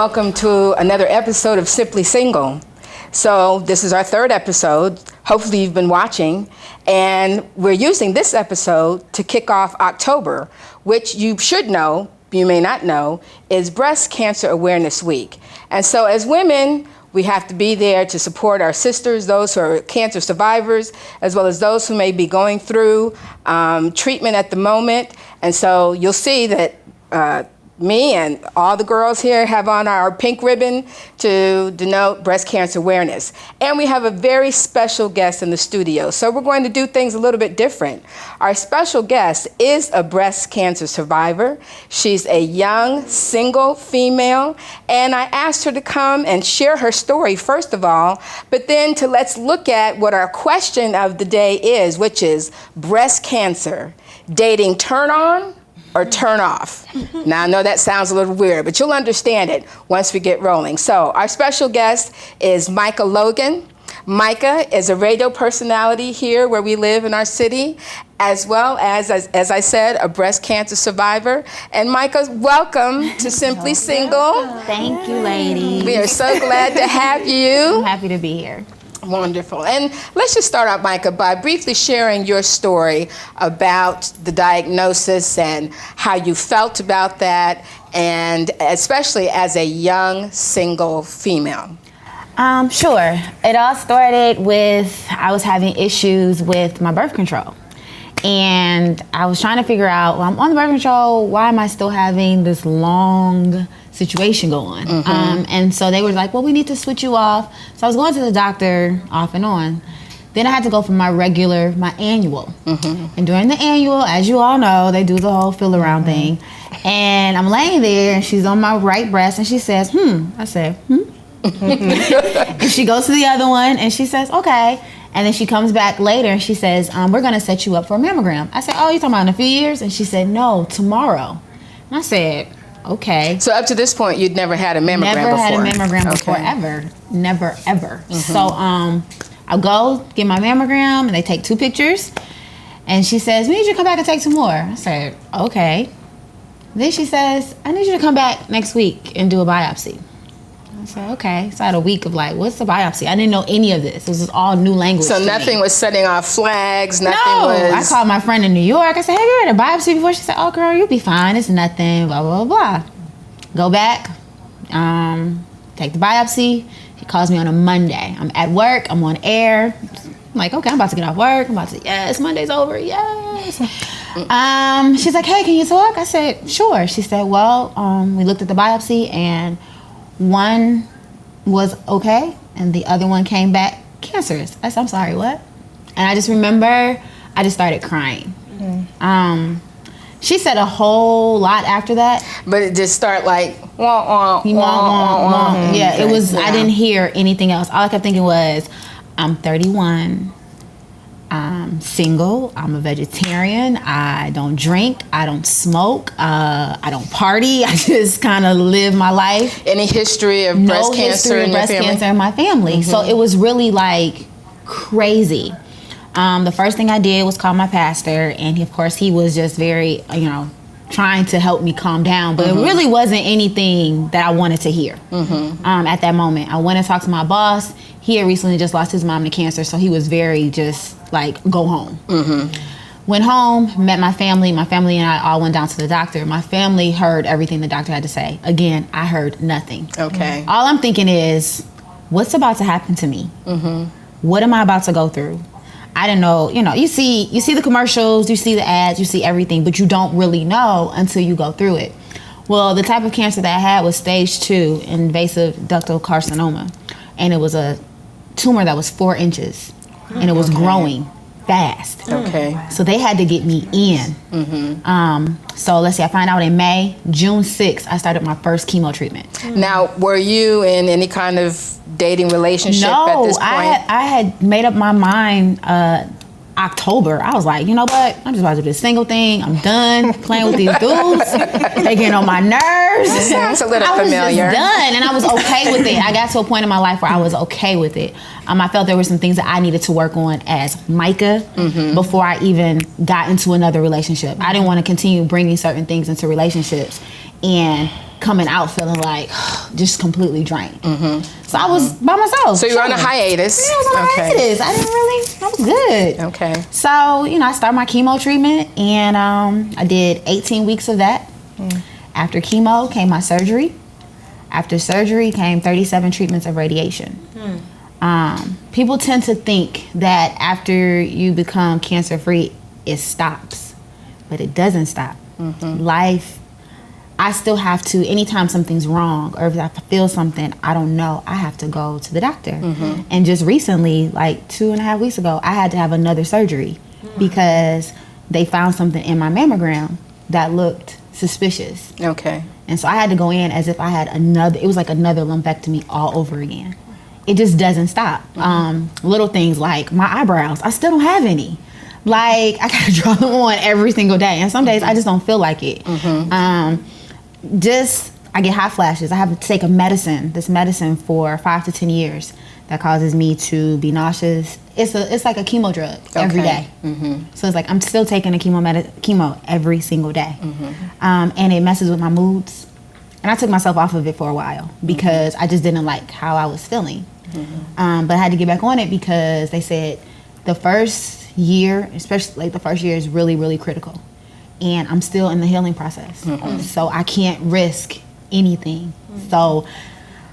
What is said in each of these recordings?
welcome to another episode of Simply Single. So this is our third episode. Hopefully you've been watching, and we're using this episode to kick off October, which you should know, you may not know, is Breast Cancer Awareness Week. And so as women, we have to be there to support our sisters, those who are cancer survivors, as well as those who may be going through treatment at the moment. And so you'll see that me and all the girls here have on our pink ribbon to denote breast cancer awareness. And we have a very special guest in the studio. So we're going to do things a little bit different. Our special guest is a breast cancer survivor. She's a young, single female. And I asked her to come and share her story, first of all, but then let's look at what our question of the day is, which is breast cancer, dating turn on or turn off. Now, I know that sounds a little weird, but you'll understand it once we get rolling. So our special guest is Micha Logan. Micha is a radio personality here where we live in our city, as well as I said, a breast cancer survivor. And Micha, welcome to Simply Single. Thank you, ladies. We are so glad to have you. I'm happy to be here. Wonderful. And let's just start out, Micha, by briefly sharing your story about the diagnosis and how you felt about that, and especially as a young, single female. Sure. It all started with I was having issues with my birth control. And I was trying to figure out, well, I'm on the birth control, why am I still having this long situation going? And so they were like, well, we need to switch you off. So I was going to the doctor off and on. Then I had to go for my annual. And during the annual, as you all know, they do the whole feel around thing. And I'm laying there and she's on my right breast and she says, I said, And she goes to the other one and she says, okay. And then she comes back later and she says, we're going to set you up for a mammogram. I said, oh, you're talking about in a few years? And she said, no, tomorrow. And I said, okay. So up to this point, you'd never had a mammogram before? Never had a mammogram before, ever. Never, ever. So I'll go get my mammogram and they take 2 pictures. And she says, we need you to come back and take 2 more. I said, okay. Then she says, I need you to come back next week and do a biopsy. I said, okay. So I had a week of like, what's a biopsy? I didn't know any of this. This was all new language. So nothing was setting off flags? Nothing was... I called my friend in New York. I said, have you had a biopsy before? She said, oh, girl, you'll be fine. It's nothing, blah, blah, blah. Go back, take the biopsy. He calls me on a Monday. I'm at work. I'm on air. I'm like, okay, I'm about to get off work. I'm about to, yes, Monday's over. Yes. She's like, hey, can you talk? I said, sure. She said, well, we looked at the biopsy and one was okay, and the other one came back cancerous. I said, I'm sorry, what? And I just remember, I just started crying. She said a whole lot after that. But it just started like, wah, wah, wah, wah, wah. Yeah, it was, I didn't hear anything else. All I kept thinking was, I'm 31. I'm single, I'm a vegetarian, I don't drink, I don't smoke, I don't party, I just kind of live my life. Any history of breast cancer in your family? No history of breast cancer in my family. So it was really like crazy. The first thing I did was call my pastor, and he was just very, trying to help me calm down, but it really wasn't anything that I wanted to hear at that moment. I went and talked to my boss. He had recently just lost his mom to cancer, so he was very just like, go home. Went home, met my family. My family and I all went down to the doctor. My family heard everything the doctor had to say. Again, I heard nothing. Okay. All I'm thinking is, what's about to happen to me? What am I about to go through? I didn't know, you see the commercials, you see the ads, you see everything, but you don't really know until you go through it. Well, the type of cancer that I had was stage 2 invasive ductal carcinoma. And it was a tumor that was 4 inches. And it was growing fast. Okay. So they had to get me in. So let's see, I find out in May. June 6th, I started my first chemo treatment. Now, were you in any kind of dating relationship at this point? I had made up my mind October. I was like, you know what? I'm just about to do this single thing. I'm done playing with these dudes. They getting on my nerves. It sounds a little familiar. I was just done, and I was okay with it. I got to a point in my life where I was okay with it. I felt there were some things that I needed to work on as Micha before I even got into another relationship. I didn't want to continue bringing certain things into relationships and coming out feeling like just completely drained. So I was by myself. So you were on a hiatus. Yeah, I was on a hiatus. I was good. Okay. So, I started my chemo treatment, and I did 18 weeks of that. After chemo came my surgery. After surgery came 37 treatments of radiation. People tend to think that after you become cancer-free, it stops, but it doesn't stop. Life, I still have to, anytime something's wrong or if I feel something, I don't know, I have to go to the doctor. And just recently, like 2.5 weeks ago, I had to have another surgery because they found something in my mammogram that looked suspicious. Okay. And so I had to go in as if I had it was like another lumpectomy all over again. It just doesn't stop. Little things like my eyebrows, I still don't have any. Like, I gotta draw them on every single day. And some days I just don't feel like it. I get hot flashes. I have to take this medicine for 5 to 10 years that causes me to be nauseous. It's like a chemo drug every day. So it's like I'm still taking a chemo every single day. And it messes with my moods. And I took myself off of it for a while because I just didn't like how I was feeling. But I had to get back on it because they said the first year, especially like the first year, is really, really critical. And I'm still in the healing process. So I can't risk anything. So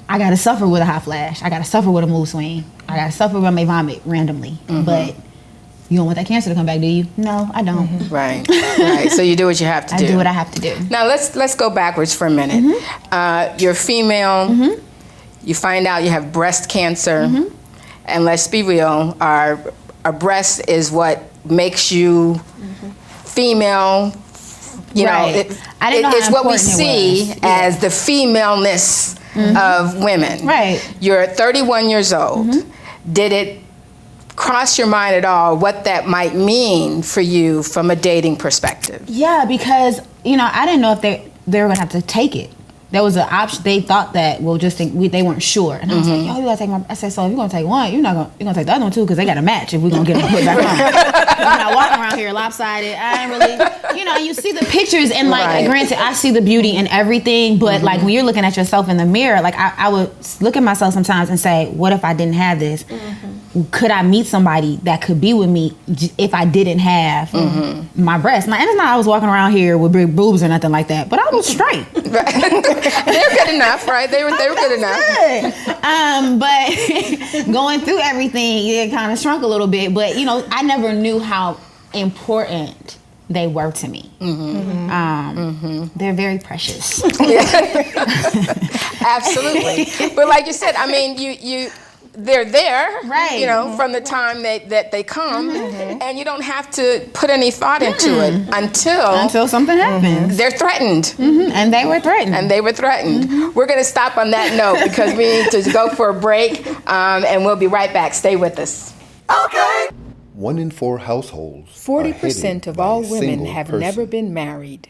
I gotta suffer with a hot flash. I gotta suffer with a mood swing. I gotta suffer when I may vomit randomly. But you don't want that cancer to come back, do you? No, I don't. Right. So you do what you have to do. I do what I have to do. Now let's go backwards for a minute. You're female. You find out you have breast cancer, and let's be real. Our breast is what makes you female. You know, it's what we see as the femaleness of women. Right. You're 31 years old. Did it cross your mind at all what that might mean for you from a dating perspective? Yeah, because I didn't know if they were gonna have to take it. There was an option. They thought that they weren't sure, and I was like, "Yo, you gotta take my." I said, "So if you're gonna take one, you're gonna take the other one too, because they got to match if we're gonna get them put back on." I'm not walking around here lopsided. I ain't really, you see the pictures, and like, granted, I see the beauty in everything, but like when you're looking at yourself in the mirror, like I would look at myself sometimes and say, "What if I didn't have this? Could I meet somebody that could be with me if I didn't have my breasts?" And it's not I was walking around here with big boobs or nothing like that, but I was straight. They're good enough, right? They were good enough. But going through everything, it kind of shrunk a little bit. But I never knew how important they were to me. They're very precious. Absolutely. But like you said, I mean, they're there, right? From the time that they come, and you don't have to put any thought into it until something happens. They're threatened, and they were threatened. We're going to stop on that note because we need to go for a break, and we'll be right back. Stay with us. Okay. 1 in 4 households. 40% of all women have never been married.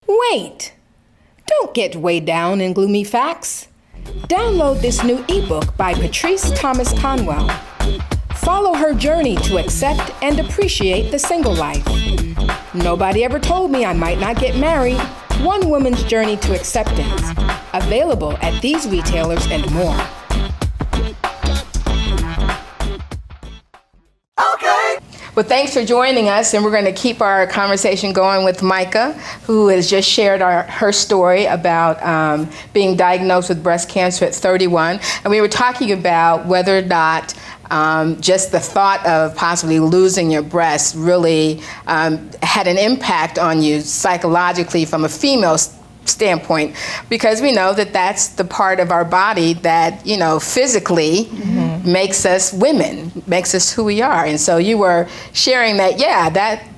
Wait! Don't get weighed down in gloomy facts. Download this new ebook by Patrice Thomas Conwell. Follow her journey to accept and appreciate the single life. Nobody ever told me I might not get married. One woman's journey to acceptance. Available at these retailers and more. Well, thanks for joining us, and we're going to keep our conversation going with Micha, who has just shared her story about being diagnosed with breast cancer at 31. And we were talking about whether or not just the thought of possibly losing your breast really had an impact on you psychologically from a female standpoint, because we know that that's the part of our body that physically makes us women, makes us who we are. And so you were sharing that,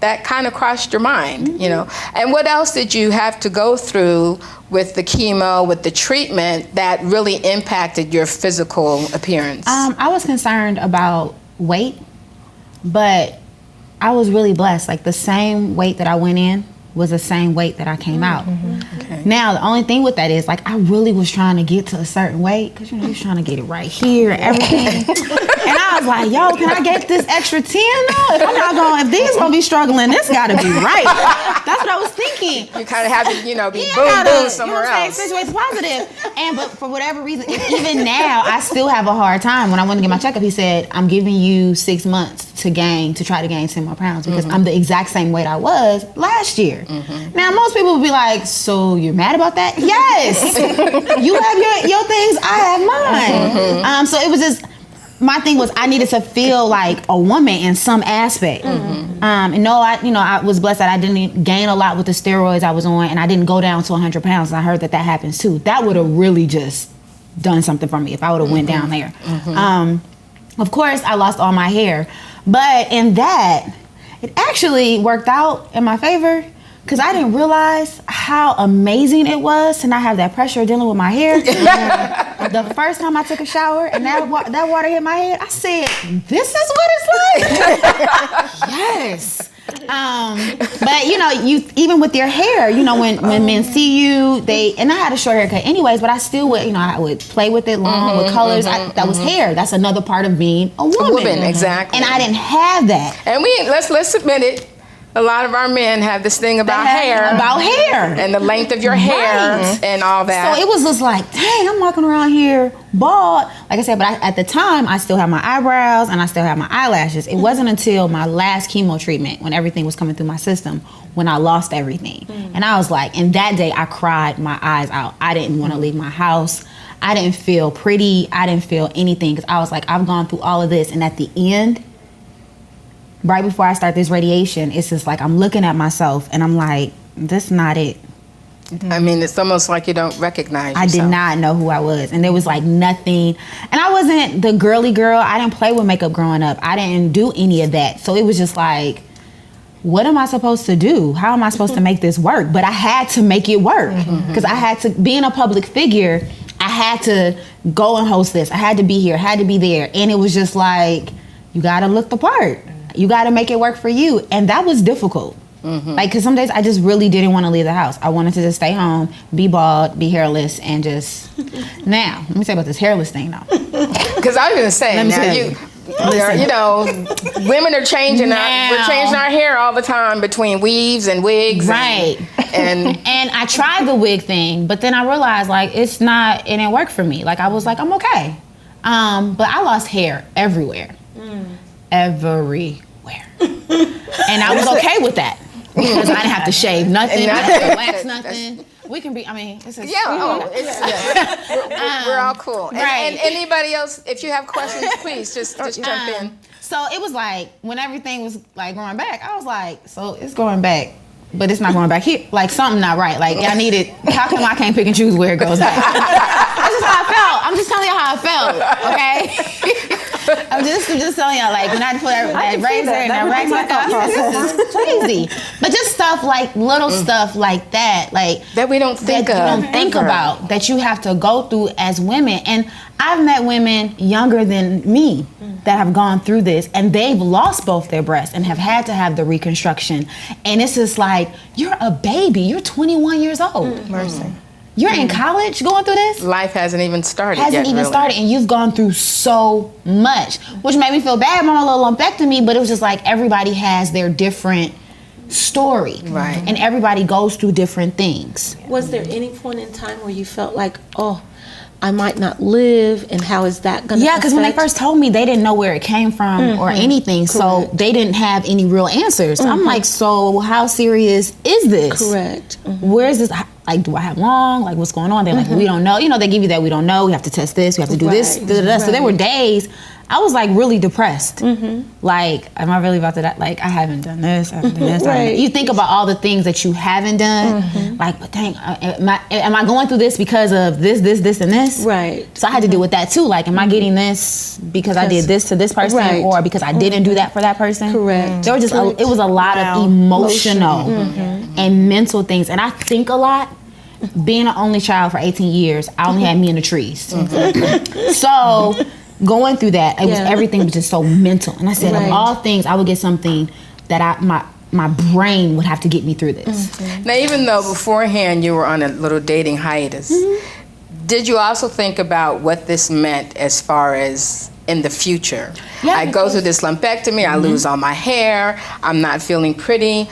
that kind of crossed your mind, And what else did you have to go through with the chemo, with the treatment that really impacted your physical appearance? I was concerned about weight, but I was really blessed. Like the same weight that I went in, was the same weight that I came out. Okay. Now, the only thing with that is, like, I really was trying to get to a certain weight, because, you know, you're trying to get it right here and everything. And I was like, yo, can I get this extra 10 though? If these gonna be struggling, this gotta be right. That's what I was thinking. You kind of have to, be boom somewhere else. Situation's positive. But for whatever reason, even now, I still have a hard time. When I went to get my checkup, he said, I'm giving you 6 months to try to gain 10 more pounds, because I'm the exact same weight I was last year. Now, most people would be like, so you're mad about that? Yes. You have your things, I have mine. So it was just, my thing was, I needed to feel like a woman in some aspect. And no, I was blessed that I didn't gain a lot with the steroids I was on, and I didn't go down to 100 pounds. I heard that happens too. That would have really just done something for me if I would have went down there. Of course, I lost all my hair, but in that, it actually worked out in my favor, because I didn't realize how amazing it was to not have that pressure dealing with my hair. The first time I took a shower and that water hit my head, I said, this is what it's like? Yes. But you even with your hair, when men see you, and I had a short haircut anyways, but I still would, I would play with it long with colors. That was hair. That's another part of being a woman. A woman, exactly. And I didn't have that. And let's admit it. A lot of our men have this thing about hair. About hair. And the length of your hair and all that. So it was just like, dang, I'm walking around here bald. Like I said, but at the time, I still have my eyebrows and I still have my eyelashes. It wasn't until my last chemo treatment, when everything was coming through my system, when I lost everything. And I was like, and that day I cried my eyes out. I didn't want to leave my house. I didn't feel pretty. I didn't feel anything, because I was like, I've gone through all of this. And at the end, right before I start this radiation, it's just like I'm looking at myself and I'm like, this is not it. I mean, it's almost like you don't recognize yourself. I did not know who I was. And there was like nothing. And I wasn't the girly girl. I didn't play with makeup growing up. I didn't do any of that. So it was just like, what am I supposed to do? How am I supposed to make this work? But I had to make it work, because I had to, being a public figure, I had to go and host this. I had to be here, had to be there. And it was just like, you got to look the part. You got to make it work for you. And that was difficult. Like, because some days I just really didn't want to leave the house. I wanted to just stay home, be bald, be hairless, and just... Now, let me say about this hairless thing, though. Because I was going to say, women are changing. We're changing our hair all the time between weaves and wigs. Right. And I tried the wig thing, but then I realized, like, it didn't work for me. Like, I was like, I'm okay. But I lost hair everywhere. Everywhere. And I was okay with that, because I didn't have to shave nothing, I didn't have to wax nothing. We can be, this is... we're all cool. Right. And anybody else, if you have questions, please just jump in. So it was like, when everything was like going back, I was like, so it's going back, but it's not going back here. Like, something not right. Like, I need it. How come I can't pick and choose where it goes back? That's just how I felt. I'm just telling you how I felt, okay? I'm just telling you, like, when I put that razor and that wax my thought, this is crazy. But just stuff like, little stuff like that, like... That we don't think of. That you don't think about, that you have to go through as women. And I've met women younger than me that have gone through this, and they've lost both their breasts and have had to have the reconstruction. And it's just like, you're a baby. You're 21 years old. Mercy. You're in college going through this? Life hasn't even started started, and you've gone through so much, which made me feel bad about my little lumpectomy, but it was just like, everybody has their different story. Right. And everybody goes through different things. Was there any point in time where you felt like, oh, I might not live, and how is that going to Yeah, because when they first told me, they didn't know where it came from or anything, so they didn't have any real answers. I'm like, so how serious is this? Correct. Where is this? Like, do I have long? Like, what's going on? They're like, we don't know. They give you that, we don't know. We have to test this. We have to do this. So there were days I was like really depressed. Like, am I really about to die? Like, I haven't done this. I haven't done this. Right. You think about all the things that you haven't done. Like, but dang, am I going through this because of this, and this? Right. So I had to deal with that too. Like, am I getting this because I did this to this person, or because I didn't do that for that person? Correct. There were just it was a lot of emotional and mental things, and I think a lot. Being an only child for 18 years, I only had me in the trees. So going through that, everything was just so mental. And I said, of all things, I would get something that my brain would have to get me through this. Now, even though beforehand you were on a little dating hiatus, did you also think about what this meant as far as in the future? Yeah, I go through this lumpectomy, I lose all my hair, I'm not feeling pretty.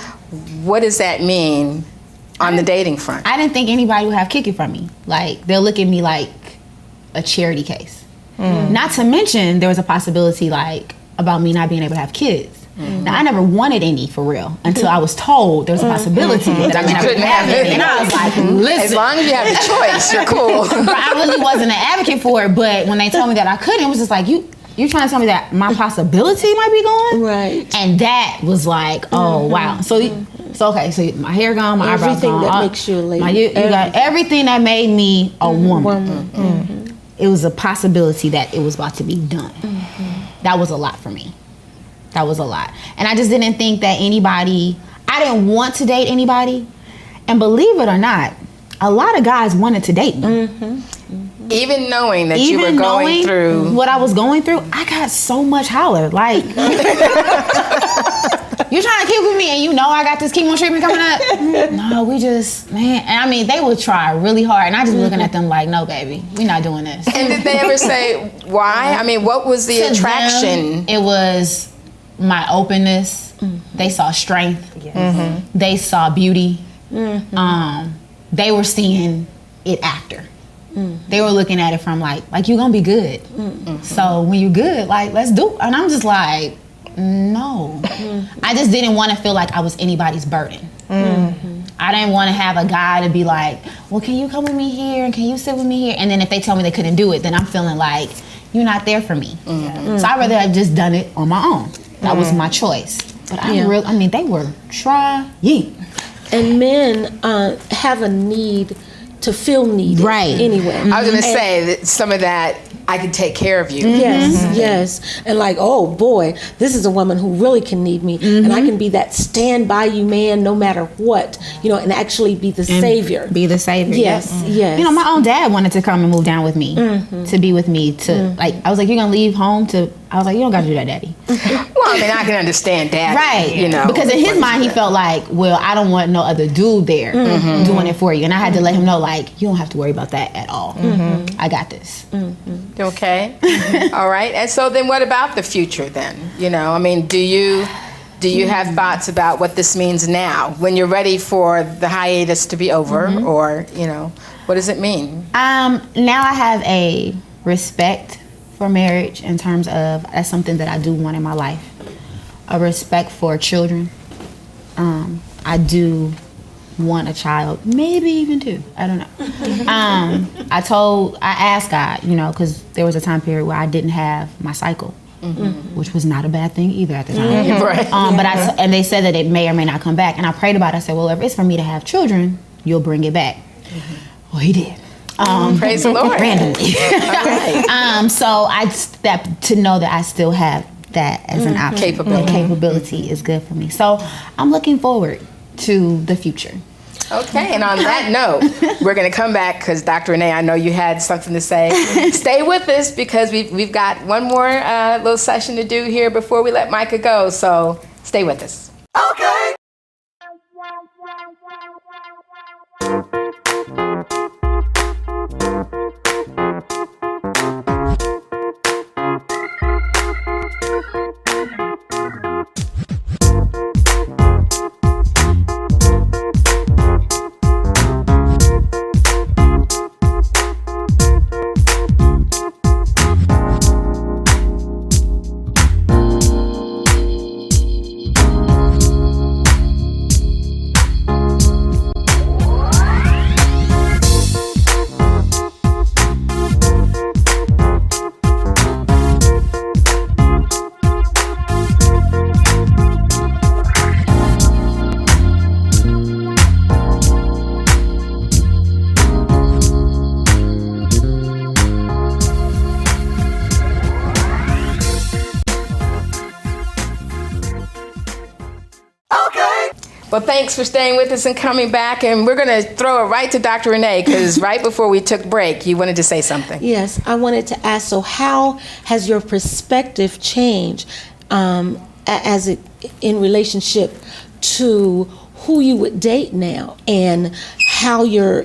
What does that mean on the dating front? I didn't think anybody would have kick it from me. Like, they'll look at me like a charity case. Not to mention, there was a possibility, like, about me not being able to have kids. Now, I never wanted any for real until I was told there was a possibility that I couldn't have any. And I was like, listen. As long as you have the choice, you're cool. But I really wasn't an advocate for it. But when they told me that I couldn't, it was just like, you're trying to tell me that my possibility might be gone? Right. And that was like, oh, wow. So okay, so my hair gone, my eyebrows gone. Everything that makes you a lady. You got everything that made me a woman. It was a possibility that it was about to be done. That was a lot for me. That was a lot. And I just didn't think that I didn't want to date anybody. And believe it or not, a lot of guys wanted to date me. Even knowing that you were going through what I was going through, I got so much holler. Like, you trying to keep with me and you know I got this chemo treatment coming up? No, we just, man. And I mean, they would try really hard. And I just looking at them like, no, baby, we're not doing this. And did they ever say why? I mean, what was the attraction? Them, it was my openness. They saw strength. They saw beauty. They were seeing it after. They were looking at it from like you're gonna be good. So when you're good, like, let's do it. And I'm just like, no. I just didn't want to feel like I was anybody's burden. I didn't want to have a guy to be like, well, can you come with me here and can you sit with me here? And then if they tell me they couldn't do it, then I'm feeling like you're not there for me. So I'd rather have just done it on my own. That was my choice. But they were trying. And men have a need to feel needed. Right. Anyway. I was going to say that some of that, I can take care of you. Yes. And like, oh boy, this is a woman who really can need me. And I can be that stand by you man no matter what, and actually be the savior. Be the savior. Yes. Yes. My own dad wanted to come and move down with me, to be with me, I was like, you're going to leave home I was like, you don't got to do that, daddy. Well, I mean, I can understand that. Right. Because in his mind, he felt like, well, I don't want no other dude there doing it for you. And I had to let him know, like, you don't have to worry about that at all. I got this. Okay. All right. And so then what about the future then? I mean, do you have thoughts about what this means now when you're ready for the hiatus to be over or, what does it mean? Now I have a respect for marriage in terms of that's something that I do want in my life. A respect for children. I do want a child, maybe even two. I don't know. I asked God, because there was a time period where I didn't have my cycle, which was not a bad thing either at the time. Right. And they said that it may or may not come back. And I prayed about it. I said, well, if it's for me to have children, you'll bring it back. Well, he did. Praise the Lord. Randomly. So I stepped to know that I still have that as an option. Capability is good for me. So I'm looking forward to the future. Okay, and on that note, we're going to come back because Dr. Renee, I know you had something to say. Stay with us because we've got one more little session to do here before we let Micha go. So stay with us. Okay. Well, thanks for staying with us and coming back. And we're going to throw it right to Dr. Renee because right before we took break, you wanted to say something. Yes, I wanted to ask, so how has your perspective changed in relationship to who you would date now, and how your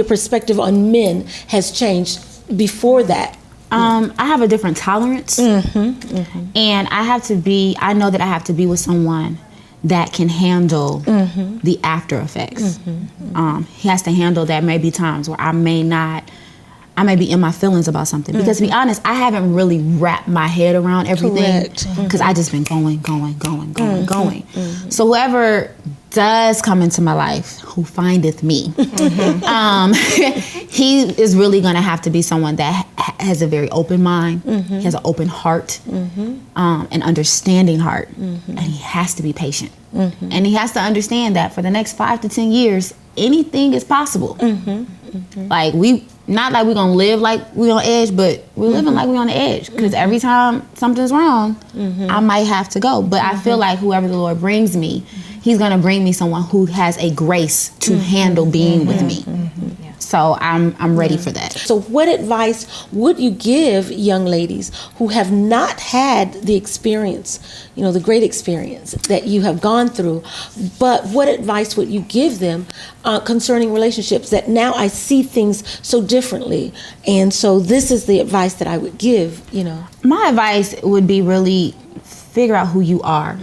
perspective on men has changed before that? I have a different tolerance, and I know that I have to be with someone that can handle the after effects. He has to handle that. Maybe times where I may be in my feelings about something, because to be honest, I haven't really wrapped my head around everything, because I just been going. So whoever does come into my life, who findeth me, he is really going to have to be someone that has a very open mind, he has an open heart, an understanding heart, and he has to be patient. And he has to understand that for the next 5 to 10 years, anything is possible. Like not like we're gonna live like we're on edge, but we're living like we're on the edge, because every time something's wrong, I might have to go. But I feel like whoever the Lord brings me, he's gonna bring me someone who has a grace to handle being with me. So I'm ready for that. So what advice would you give young ladies who have not had the experience, the great experience that you have gone through, but what advice would you give them concerning relationships, that now I see things so differently, and so this is the advice that I would give, My advice would be really figure out who you are,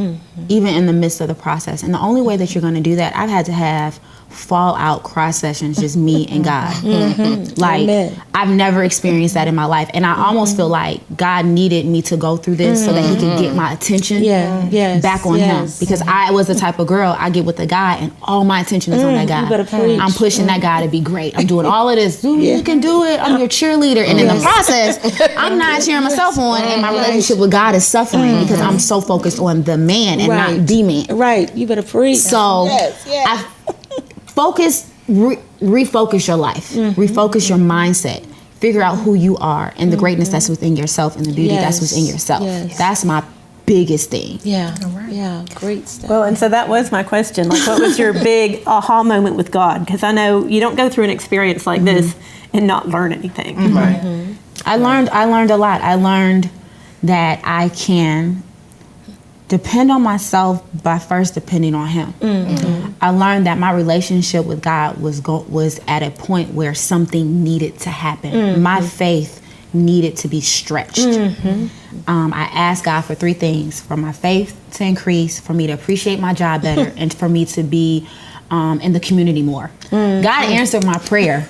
even in the midst of the process. And the only way that you're going to do that, I've had to have fallout cry sessions, just me and God. Like, Amen. I've never experienced that in my life, and I almost feel like God needed me to go through this so that he could get my attention back on him, because I was the type of girl, I get with a guy and all my attention is on that guy. You better preach. I'm pushing that guy to be great. I'm doing all of this. You can do it. I'm your cheerleader, and in the process, I'm not cheering myself on, and my relationship with God is suffering because I'm so focused on the man and not the man. Right. You better preach. So I refocus your life, refocus your mindset, figure out who you are and the greatness that's within yourself and the beauty that's within yourself. That's my biggest thing. Yeah, great stuff. Well, and so that was my question. Like, what was your big aha moment with God? Because I know you don't go through an experience like this and not learn anything. I learned a lot. I learned that I can depend on myself by first depending on him. I learned that my relationship with God was at a point where something needed to happen. My faith needed to be stretched. I asked God for 3 things: for my faith to increase, for me to appreciate my job better, and for me to be in the community more. God answered my prayer.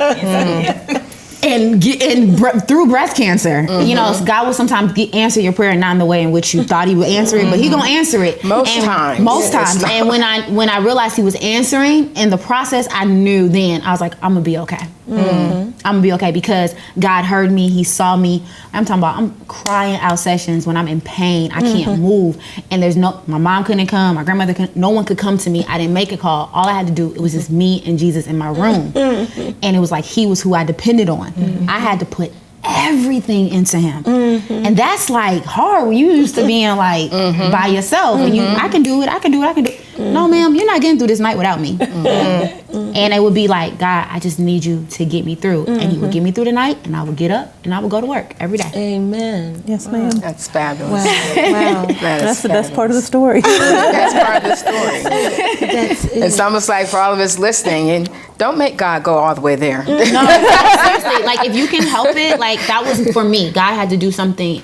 And through breast cancer, God will sometimes answer your prayer not in the way in which you thought he would answer it, but he gonna answer it most times. And when I realized he was answering in the process, I knew then, I was like, I'm gonna be okay. I'm gonna be okay, because God heard me, he saw me. I'm crying out sessions when I'm in pain. I can't move, and my mom couldn't come, my grandmother couldn't, no one could come to me. I didn't make a call. All I had to do, it was just me and Jesus in my room. And it was like he was who I depended on. I had to put everything into him. And that's like hard when you used to being like by yourself, and I can do it. No, ma'am, you're not getting through this night without me. And it would be like, God, I just need you to get me through. And he would get me through the night, and I would get up and I would go to work every day. Amen. Yes, ma'am. That's fabulous. Wow. That's the best part of the story. That's part of the story. That's it. It's almost like for all of us listening, and don't make God go all the way there. No, seriously, like if you can help it, like that was for me. God had to do something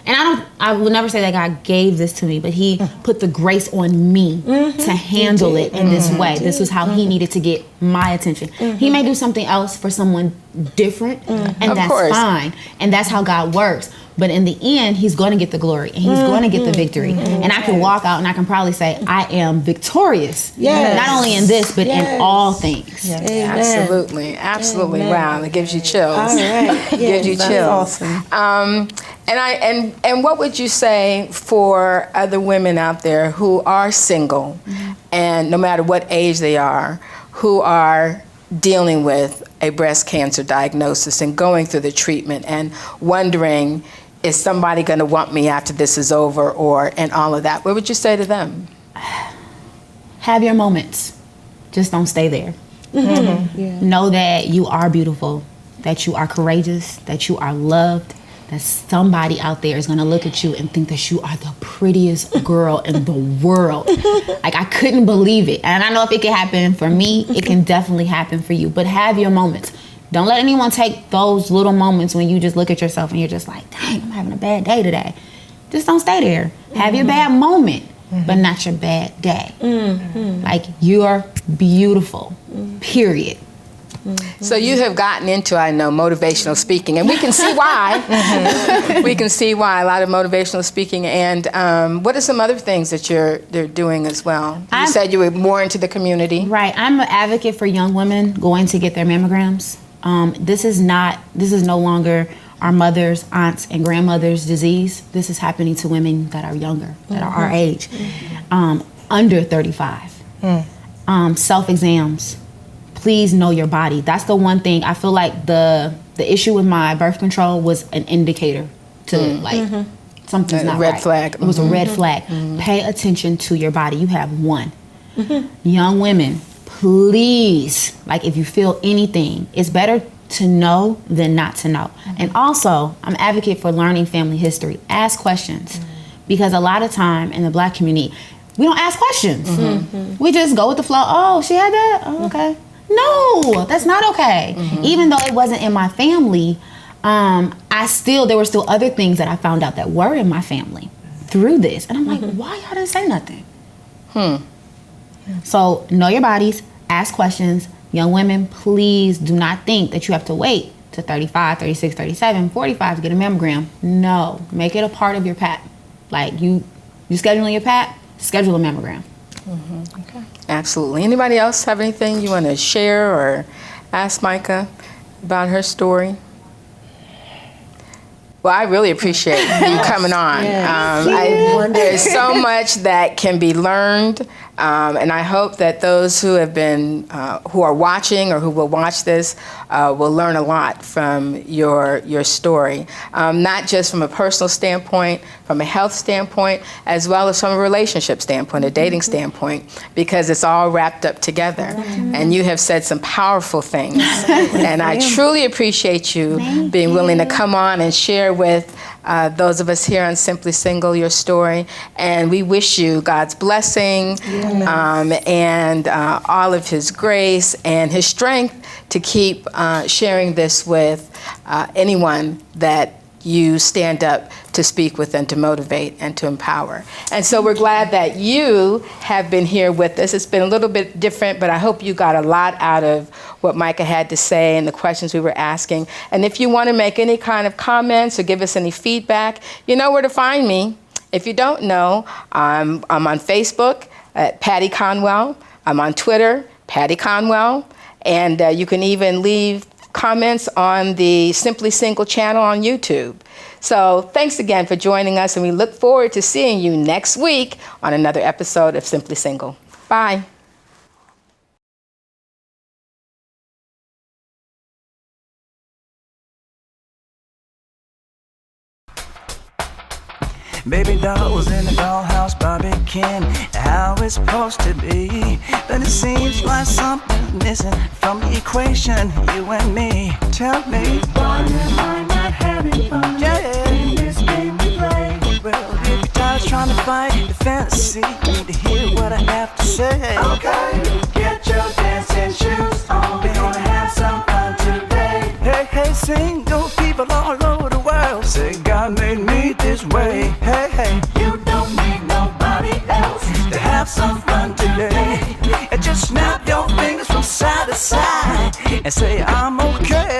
and I will never say that God gave this to me, but he put the grace on me to handle it in this way. This was how he needed to get my attention. He may do something else for someone different, and that's fine. And that's how God works. But in the end, he's going to get the glory, and he's going to get the victory. And I can walk out and I can probably say, I am victorious. Not only in this, but in all things. Absolutely. Amen. Wow, that gives you chills. All right. Gives you chills. Awesome. And what would you say for other women out there who are single, and no matter what age they are, who are dealing with a breast cancer diagnosis and going through the treatment and wondering, is somebody going to want me after this is over, and all of that? What would you say to them? Have your moments. Just don't stay there. Know that you are beautiful, that you are courageous, that you are loved, that somebody out there is gonna look at you and think that you are the prettiest girl in the world. Like, I couldn't believe it. And I know if it can happen for me, it can definitely happen for you. But have your moments. Don't let anyone take those little moments when you just look at yourself and you're just like, dang, I'm having a bad day today. Just don't stay there. Have your bad moment, but not your bad day. Like, you're beautiful, period. So you have gotten into, I know, motivational speaking, and we can see why. We can see why, a lot of motivational speaking. And what are some other things that they're doing as well? You said you were more into the community. Right. I'm an advocate for young women going to get their mammograms. This is no longer our mothers, aunts, and grandmothers' disease. This is happening to women that are younger, that are our age, under 35. Self-exams. Please know your body. That's the one thing. I feel like the issue with my birth control was an indicator to like something's not right. Red flag. It was a red flag. Pay attention to your body. You have one. Young women, please, like, if you feel anything, it's better to know than not to know. And also, I'm an advocate for learning family history. Ask questions. Because a lot of time in the Black community, we don't ask questions. We just go with the flow. Oh, she had that? Oh, okay. No, that's not okay. Even though it wasn't in my family, there were still other things that I found out that were in my family through this. And I'm like, why y'all didn't say nothing? So know your bodies, ask questions. Young women, please do not think that you have to wait to 35, 36, 37, 45 to get a mammogram. No, make it a part of your PAP. Like, you scheduling your PAP, schedule a mammogram. Okay. Absolutely. Anybody else have anything you want to share or ask Micha about her story? Well, I really appreciate you coming on. There's so much that can be learned, and I hope that those who have been, who are watching or who will watch this, will learn a lot from your story, not just from a personal standpoint, from a health standpoint, as well as from a relationship standpoint, a dating standpoint, because it's all wrapped up together. And you have said some powerful things, and I truly appreciate you being willing to come on and share with those of us here on Simply Single your story. And we wish you God's blessing and all of his grace and his strength to keep sharing this with anyone that you stand up to speak with and to motivate and to empower. And so we're glad that you have been here with us. It's been a little bit different, but I hope you got a lot out of what Micha had to say and the questions we were asking. And if you want to make any kind of comments or give us any feedback, you know where to find me. If you don't know, I'm on Facebook at Patty Conwell. I'm on Twitter, Patty Conwell. And you can even leave comments on the Simply Single channel on YouTube. So thanks again for joining us, and we look forward to seeing you next week on another episode of Simply Single. Bye. Baby doll was in the dollhouse, Barbie Ken, how it's supposed to be. But it seems like something's missing from the equation, you and me. Tell me, why am I not having fun in this game we play? Well, if you're tired trying to fight the fantasy, you need to hear what I have to say. Okay, get your dancing shoes on, we're gonna have some fun today. Hey, hey, single people all over the world say God made me this way. Hey, hey, you don't need nobody else to have some fun today. And just snap your fingers from side to side and say I'm okay.